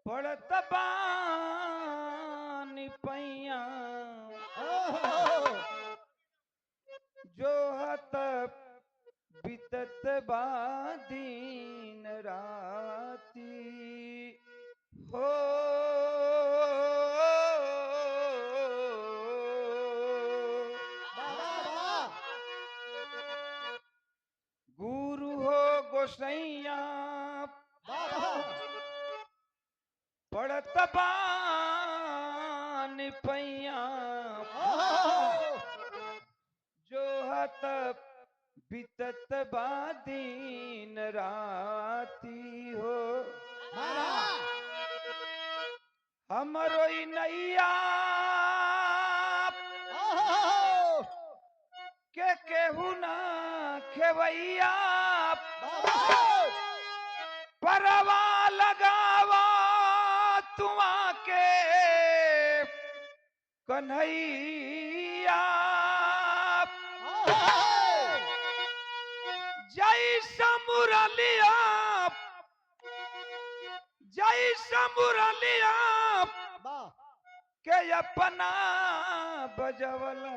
पड़त बानी पैया जो हत बीतत बा दिन राती हो गुरु हो गोसैया पड़त बानी पैया जो हत बीतत बा दिन राती हो हमरो ई नैया के केहू ना खेवैया परवा लगावा तुआ के कन्हैया जय मुरलिया के अपना बजवला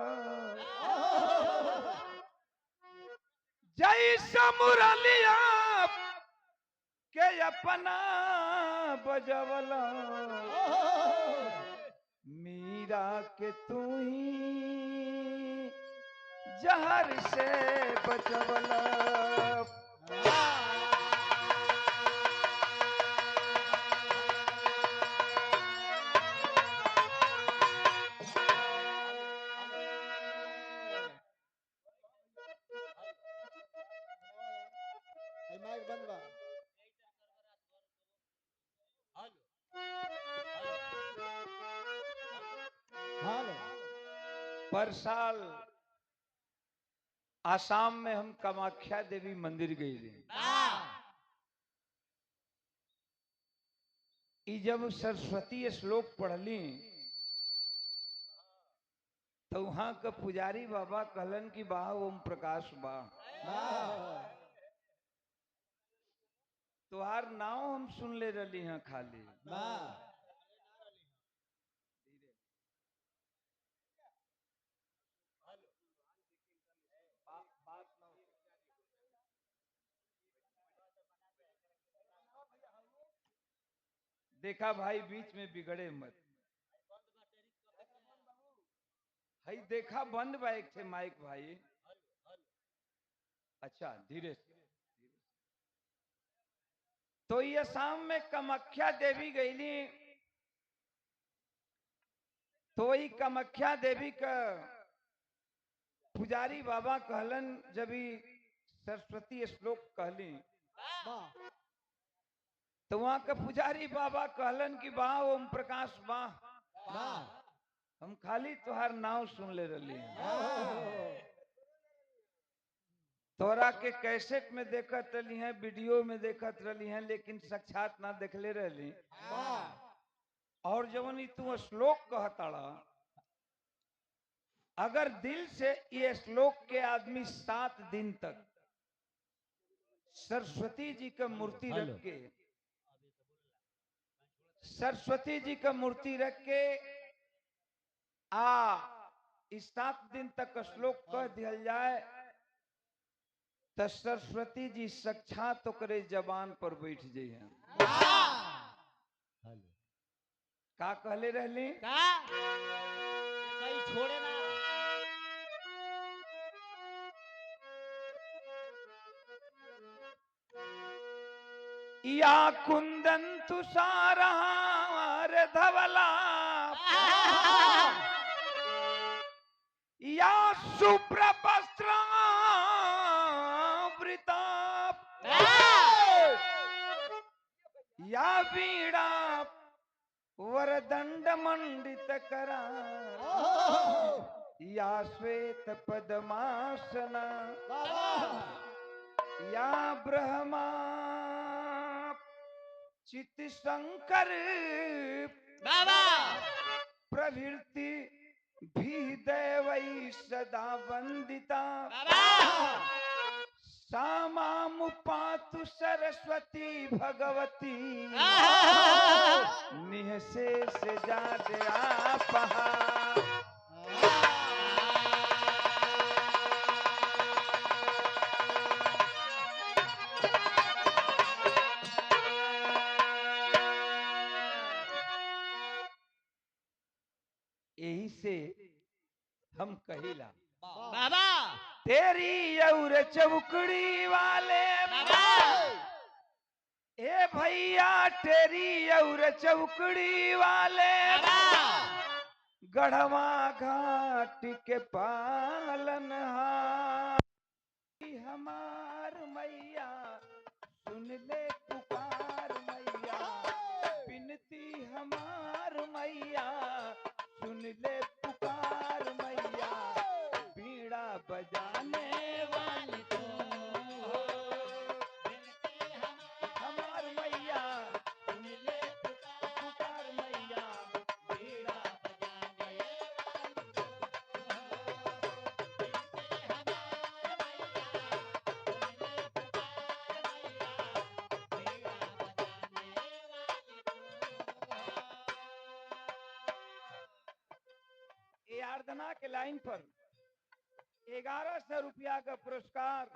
जय मुरलिया के अपना बजवला मीरा के तू ही जहर से बचवला पर साल आसाम में हम कामाख्या देवी मंदिर गए थे। ई जब सरस्वती श्लोक पढ़ली तो वहां का पुजारी बाबा कहलन कि बा ओम प्रकाश बा तुहार नाव हम सुन ले रही हैं खाली देखा भाई बीच में बिगड़े मत हई देखा बंद बा एक थे माइक भाई अच्छा धीरे से तो ये शाम में कामाख्या देवी गईली तो वही कामाख्या देवी का पुजारी बाबा कहलन जब सरस्वती श्लोक कहली तो वहां का पुजारी बाबा कहलन कि बा ओम प्रकाश बा हम खाली तुहार नाव सुन ले रही तोरा के कैसेट में देखत रही हैं वीडियो में देखत रही हैं लेकिन साक्षात ना देखले रही और जवन तू श्लोक कहताड़ा अगर दिल से ये श्लोक के आदमी 7 दिन तक सरस्वती जी का मूर्ति रख के सरस्वती जी का मूर्ति रख के इस 7 दिन तक श्लोक कह दिया जाए तो सरस्वती जी साक्षात ओकरे जबान पर बैठ जाइए का कहले रहली कहीं छोड़े ना या कुंदन तुषार धवला या शुभ्र वस्त्रावृता या वीणा वरदंड मंडित करा या श्वेत पद्मासना या ब्रह्मा चित शंकर बाबा प्रवृत्ति भी देवई सदा वंदिता सामामुपातु सरस्वती भगवती निहसे से जात आपहा यही से हम कहिला बाबा तेरी और चौकड़ी वाले ए भैया तेरी और चौकड़ी वाले गढ़वा घाट के पालन हमार मैया सुन ले पुकार मैया बिनती हमार मैया सुन ले पुकार मैया बीड़ा बजाने वाली तू हो बिनती हमार मैया सुन ले पुकार मैया बीड़ा बजाने वाली तू हो बिनती हमार मैया सुन ले पुकार मैया बीड़ा बजाने वाली तू हो। ये आराधना के लाइन पर 1100 रुपया का पुरस्कार